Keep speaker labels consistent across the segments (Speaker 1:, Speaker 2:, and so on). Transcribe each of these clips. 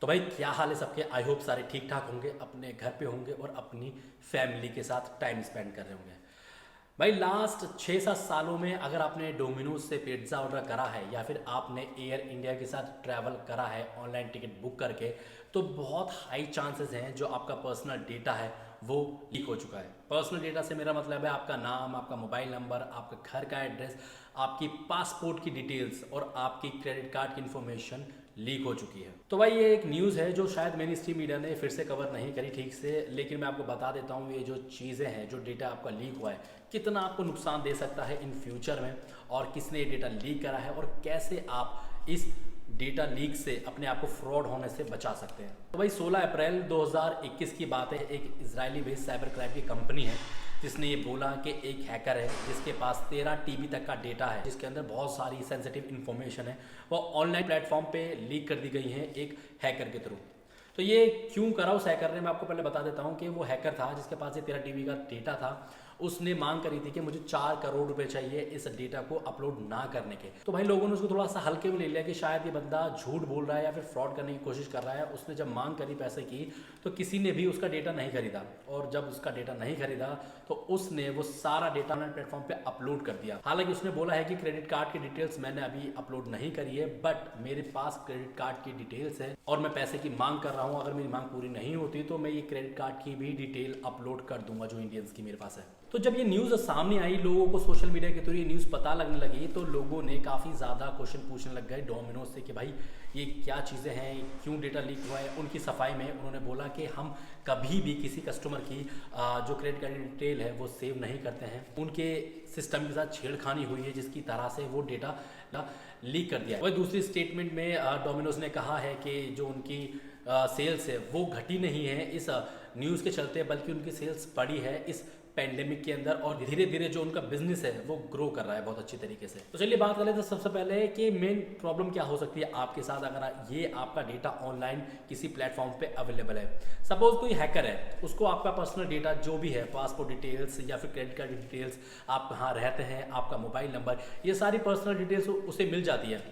Speaker 1: तो भाई क्या हाल है सबके। आई होप सारे ठीक ठाक होंगे, अपने घर पे होंगे और अपनी फैमिली के साथ टाइम स्पेंड कर रहे होंगे। भाई लास्ट 6-7 सालों में अगर आपने डोमिनोज से पिज्ज़ा ऑर्डर करा है या फिर आपने एयर इंडिया के साथ ट्रैवल करा है ऑनलाइन टिकट बुक करके, तो बहुत हाई चांसेस हैं जो आपका पर्सनल डेटा है वो लीक हो चुका है। पर्सनल डेटा से मेरा मतलब है आपका नाम, आपका मोबाइल नंबर, आपका घर का एड्रेस, आपकी पासपोर्ट की डिटेल्स और आपकी क्रेडिट कार्ड की इन्फॉर्मेशन लीक हो चुकी है। तो भाई ये एक न्यूज़ है जो शायद मेरी स्ट्रीम मीडिया ने फिर से कवर नहीं करी ठीक से, लेकिन मैं आपको बता देता हूँ ये जो चीज़ें हैं, जो डेटा आपका लीक हुआ है, कितना आपको नुकसान दे सकता है इन फ्यूचर में, और किसने ये डेटा लीक करा है और कैसे आप इस डेटा लीक से अपने आप को फ्रॉड होने से बचा सकते हैं। तो भाई 16 अप्रैल 2021 की बात है। एक इजरायली बेस्ड साइबर क्राइम की कंपनी है जिसने ये बोला कि एक हैकर है जिसके पास 13 टीबी तक का डेटा है, जिसके अंदर बहुत सारी सेंसिटिव इन्फॉर्मेशन है, वो ऑनलाइन प्लेटफॉर्म पे लीक कर दी गई है एक हैकर के थ्रू। तो ये क्यों करा उस हैकर ने, मैं आपको पहले बता देता हूँ कि वो हैकर था जिसके पास ये 13 टीबी का डेटा था। उसने मांग करी थी कि मुझे 4 करोड़ रुपए चाहिए इस डेटा को अपलोड ना करने के। तो भाई लोगों ने उसको थोड़ा सा हल्के में ले लिया कि शायद ये बंदा झूठ बोल रहा है या फिर फ्रॉड करने की कोशिश कर रहा है। उसने जब मांग करी पैसे की तो किसी ने भी उसका डेटा नहीं खरीदा, और जब उसका डेटा नहीं खरीदा तो उसने वो सारा डेटा ऑनलाइन प्लेटफॉर्म पे अपलोड कर दिया। हालांकि उसने बोला है कि क्रेडिट कार्ड की डिटेल्स मैंने अभी अपलोड नहीं करी है, बट मेरे पास क्रेडिट कार्ड की डिटेल्स है और मैं पैसे की मांग कर रहा हूँ। अगर मेरी मांग पूरी नहीं होती तो मैं ये क्रेडिट कार्ड की भी डिटेल अपलोड कर दूंगा जो इंडियंस की मेरे पास है। तो जब ये न्यूज़ सामने आई, लोगों को सोशल मीडिया के थ्रू ये न्यूज़ पता लगने लगी, तो लोगों ने काफ़ी ज़्यादा क्वेश्चन पूछने लग गए डोमिनोज से कि भाई ये क्या चीज़ें हैं, क्यों डेटा लीक हुआ है। उनकी सफाई में उन्होंने बोला कि हम कभी भी किसी कस्टमर की जो क्रेडिट कार्ड डिटेल है वो सेव नहीं करते हैं। उनके सिस्टम के साथ छेड़खानी हुई है जिसकी तरह से वो डेटा लीक कर दिया। वही दूसरी स्टेटमेंट में डोमिनोज ने कहा है कि जो उनकी सेल्स है वो घटी नहीं है इस न्यूज़ के चलते, बल्कि उनकी सेल्स बढ़ी है इस पेंडेमिक के अंदर, और धीरे धीरे जो उनका बिजनेस है वो ग्रो कर रहा है बहुत अच्छी तरीके से। तो चलिए बात कर लेते हैं सबसे पहले कि मेन प्रॉब्लम क्या हो सकती है आपके साथ अगर ये आपका डेटा ऑनलाइन किसी प्लेटफॉर्म पे अवेलेबल है। सपोज कोई हैकर है, उसको आपका पर्सनल डेटा जो भी है, पासपोर्ट डिटेल्स या फिर क्रेडिट कार्ड डिटेल्स, आप कहाँ रहते हैं, आपका मोबाइल नंबर, ये सारी पर्सनल डिटेल्स उसे मिल जाती है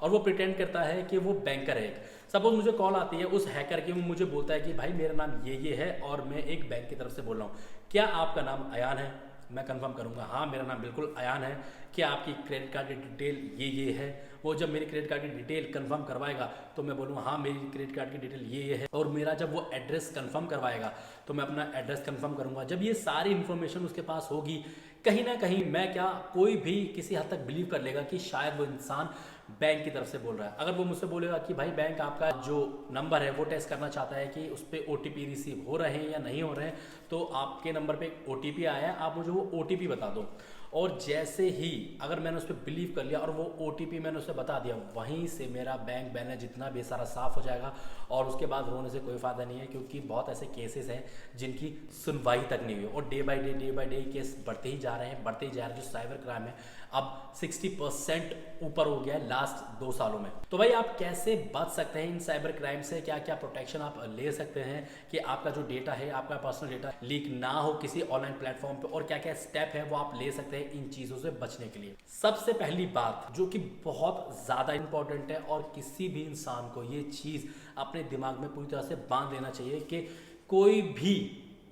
Speaker 1: और वो प्रिटेंड करता है कि वो बैंकर है। सपोज मुझे कॉल आती है उस हैकर की, वो मुझे बोलता है कि भाई मेरा नाम ये है और मैं एक बैंक की तरफ से बोल रहा हूँ, क्या आपका नाम अयान है? मैं कंफर्म करूंगा हाँ मेरा नाम बिल्कुल अयान है। क्या आपकी क्रेडिट कार्ड की डिटेल ये है? वो जब मेरी क्रेडिट कार्ड की डिटेल कंफर्म करवाएगा तो मैं बोलूँगा हाँ मेरी क्रेडिट कार्ड की डिटेल ये है, और मेरा जब वो एड्रेस कंफर्म करवाएगा तो मैं अपना एड्रेस कंफर्म करूँगा। जब ये सारी इन्फॉर्मेशन उसके पास होगी, कहीं ना कहीं मैं क्या, कोई भी किसी हद तक बिलीव कर लेगा कि शायद वो इंसान बैंक की तरफ से बोल रहा है। अगर वो मुझसे बोलेगा कि भाई बैंक आपका जो नंबर है वो टेस्ट करना चाहता है कि उस पर OTP रिसीव हो रहे हैं या नहीं हो रहे हैं, तो आपके नंबर पे OTP आया है, आप मुझे वो OTP बता दो। और जैसे ही अगर मैंने उस पर बिलीव कर लिया और वो OTP मैंने उसे बता दिया, वहीं से मेरा बैंक बैलेंस जितना भी सारा साफ हो जाएगा, और उसके बाद रोने से कोई फ़ायदा नहीं है, क्योंकि बहुत ऐसे केसेस हैं जिनकी सुनवाई तक नहीं हुई और डे बाय डे केस बढ़ते ही जा रहे हैं, बढ़ते ही जा रहे हैं। जो साइबर क्राइम है अब 60% ऊपर हो गया है लास्ट 2 सालों में। तो भाई आप कैसे बच सकते हैं इन साइबर क्राइम से, क्या क्या प्रोटेक्शन आप ले सकते हैं कि आपका जो डेटा है, आपका पर्सनल डेटा लीक ना हो किसी ऑनलाइन प्लेटफॉर्म पे, और क्या क्या स्टेप है वो आप ले सकते हैं इन चीज़ों से बचने के लिए। सबसे पहली बात जो कि बहुत ज़्यादा इंपॉर्टेंट है और किसी भी इंसान को ये चीज़ अपने दिमाग में पूरी तरह से बांध लेना चाहिए कि कोई भी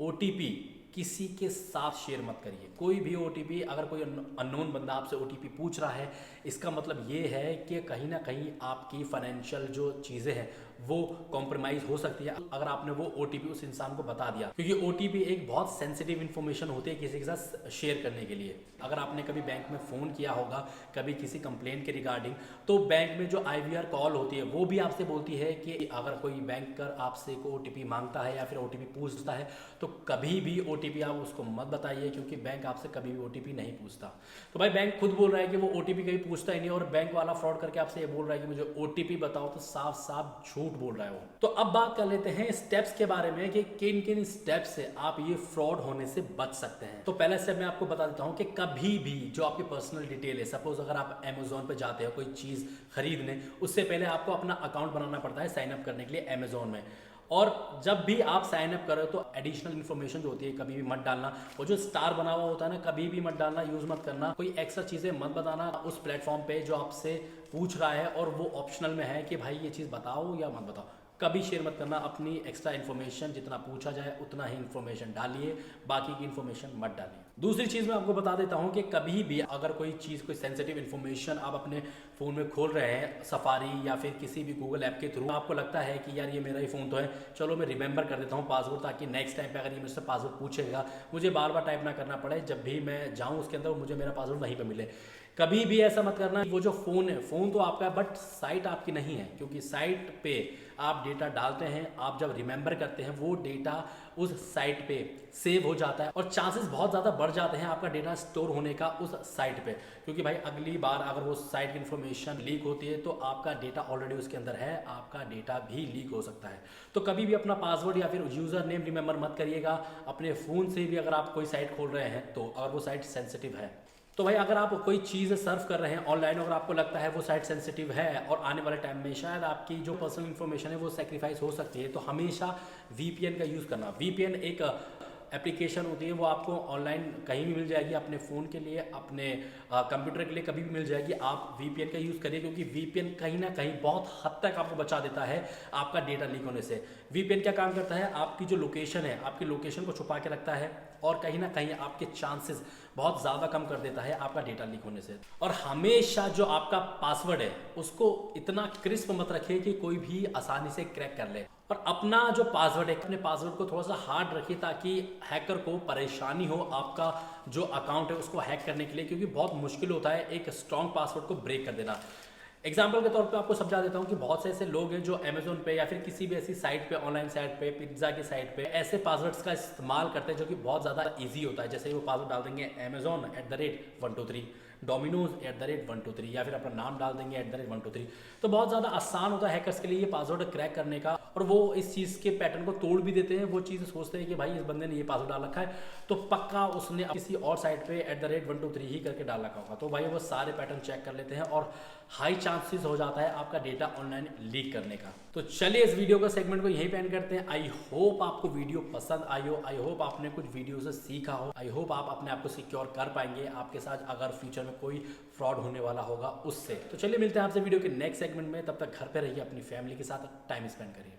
Speaker 1: OTP किसी के साथ शेयर मत करिए। कोई भी OTP, अगर कोई अननोन बंदा आपसे OTP पूछ रहा है, इसका मतलब ये है कि कहीं ना कहीं आपकी फाइनेंशियल जो चीज़ें हैं वो कॉम्प्रोमाइज़ हो सकती है अगर आपने वो OTP उस इंसान को बता दिया, क्योंकि OTP एक बहुत सेंसिटिव इन्फॉर्मेशन होती है किसी के साथ शेयर करने के लिए। अगर आपने कभी बैंक में फ़ोन किया होगा कभी किसी कंप्लेंट के रिगार्डिंग, तो बैंक में जो IVR कॉल होती है वो भी आपसे बोलती है कि अगर कोई बैंकर आपसे को OTP मांगता है या फिर OTP पूछता है तो कभी भी OTP आप उसको मत बताइए, क्योंकि बैंक आपसे कभी भी OTP नहीं पूछता। तो भाई बैंक खुद बोल रहा है कि वो OTP कभी पूछता ही नहीं, और बैंक वाला फ्रॉड करके आपसे ये बोल रहा है कि मुझे OTP बताओ, तो साफ साफ झूठ बोल रहा है वो। तो अब बात कर लेते हैं स्टेप्स के बारे में कि किन किन स्टेप्स से आप ये फ्रॉड होने से बच सकते हैं। तो पहला स्टेप मैं आपको बता देता हूं कि कभी भी जो आपकी पर्सनल डिटेल है, सपोज अगर आप Amazon पे जाते हो कोई चीज़ खरीदने, उससे पहले आपको अपना अकाउंट बनाना पड़ता है साइन अप करने के लिए Amazon में। और जब भी आप साइन अप करो तो एडिशनल इन्फॉर्मेशन जो होती है कभी भी मत डालना। वो जो स्टार बना हुआ होता है ना, कभी भी मत डालना, यूज़ मत करना। कोई एक्स्ट्रा चीज़ें मत बताना उस प्लेटफॉर्म पे जो आपसे पूछ रहा है और वो ऑप्शनल में है कि भाई ये चीज़ बताओ या मत बताओ। कभी शेयर मत करना अपनी एक्स्ट्रा इन्फॉर्मेशन। जितना पूछा जाए उतना ही इन्फॉर्मेशन डालिए, बाकी की इन्फॉर्मेशन मत डालिए। दूसरी चीज़ मैं आपको बता देता हूँ कि कभी भी अगर कोई चीज़, कोई सेंसिटिव इन्फॉर्मेशन आप अपने फ़ोन में खोल रहे हैं, सफारी या फिर किसी भी गूगल ऐप के थ्रू, आपको लगता है कि यार ये मेरा ही फ़ोन तो है, चलो मैं रिमेंबर कर देता हूँ पासवर्ड, ताकि नेक्स्ट टाइम पे अगर ये मुझसे पासवर्ड पूछेगा मुझे बार बार टाइप ना करना पड़े, जब भी मैं जाऊँ उसके अंदर मुझे मेरा पासवर्ड वहीं पर मिले। कभी भी ऐसा मत करना। वो जो फ़ोन है, फ़ोन तो आपका है बट साइट आपकी नहीं है, क्योंकि साइट पे आप डेटा डालते हैं, आप जब रिमेंबर करते हैं वो डेटा उस साइट पे सेव हो जाता है और चांसेस बहुत ज़्यादा बढ़ जाते हैं आपका डेटा स्टोर होने का उस साइट पे, क्योंकि भाई अगली बार अगर वो साइट की इन्फॉर्मेशन लीक होती है तो आपका डेटा ऑलरेडी उसके अंदर है, आपका डेटा भी लीक हो सकता है। तो कभी भी अपना पासवर्ड या फिर यूज़र नेम रिमेंबर मत करिएगा। अपने फ़ोन से भी अगर आप कोई साइट खोल रहे हैं तो अगर वो साइट सेंसिटिव है, तो भाई अगर आप कोई चीज़ सर्व कर रहे हैं ऑनलाइन, अगर आपको लगता है वो साइट सेंसिटिव है और आने वाले टाइम में शायद आपकी जो पर्सनल इन्फॉर्मेशन है वो सेक्रीफाइस हो सकती है, तो हमेशा वीपीएन का यूज़ करना। वीपीएन एक एप्लीकेशन होती है, वो आपको ऑनलाइन कहीं भी मिल जाएगी, अपने फ़ोन के लिए, अपने कंप्यूटर के लिए कभी भी मिल जाएगी। आप वीपीएन का यूज़ करिए, क्योंकि वीपीएन कहीं ना कहीं बहुत हद तक आपको बचा देता है आपका डेटा लीक होने से। वीपीएन क्या काम करता है, आपकी जो लोकेशन है, आपकी लोकेशन को छुपा के रखता है और कहीं ना कहीं आपके चांसेस बहुत ज़्यादा कम कर देता है आपका डेटा लीक होने से। और हमेशा जो आपका पासवर्ड है उसको इतना क्रिस्प मत रखिए कि कोई भी आसानी से क्रैक कर ले, और अपना जो पासवर्ड है, अपने पासवर्ड को थोड़ा सा हार्ड रखिए ताकि हैकर को परेशानी हो आपका जो अकाउंट है उसको हैक करने के लिए, क्योंकि बहुत मुश्किल होता है एक स्ट्रॉन्ग पासवर्ड को ब्रेक कर देना। एग्जाम्पल के तौर पे आपको समझा देता हूँ कि बहुत से ऐसे लोग हैं जो अमेजोन पे या फिर किसी भी ऐसी साइट पे, ऑनलाइन साइट पे, पिज्ज़ा की साइट पे ऐसे पासवर्ड्स का इस्तेमाल करते हैं जो कि बहुत ज़्यादा इजी होता है। जैसे वो पासवर्ड डाल देंगे Amazon@123, Domino's@123, या फिर अपना नाम डाल देंगे @123। तो बहुत ज़्यादा आसान होता है हैकर्स के लिए ये पासवर्ड क्रैक करने का, और वो इस चीज़ के पैटर्न को तोड़ भी देते हैं। वो चीज़ सोचते हैं कि भाई इस बंदे ने ये पासवर्ड डाल रखा है तो पक्का उसने किसी और साइट पे @123 ही करके डाल रखा होगा। तो भाई वो सारे पैटर्न चेक कर लेते हैं और हाई चांसेस हो जाता है आपका डेटा ऑनलाइन लीक करने का। तो चलिए इस वीडियो का सेगमेंट को यहीं पे एंड करते हैं। आई होप आपको वीडियो पसंद आई हो, आई होप आपने कुछ वीडियो से सीखा हो, आई होप आप अपने आप को सिक्योर कर पाएंगे आपके साथ अगर फ्यूचर में कोई फ्रॉड होने वाला होगा उससे। तो चलिए मिलते हैं आपसे वीडियो के नेक्स्ट सेगमेंट में, तब तक घर पे रहिए, अपनी फैमिली के साथ टाइम स्पेंड करिए।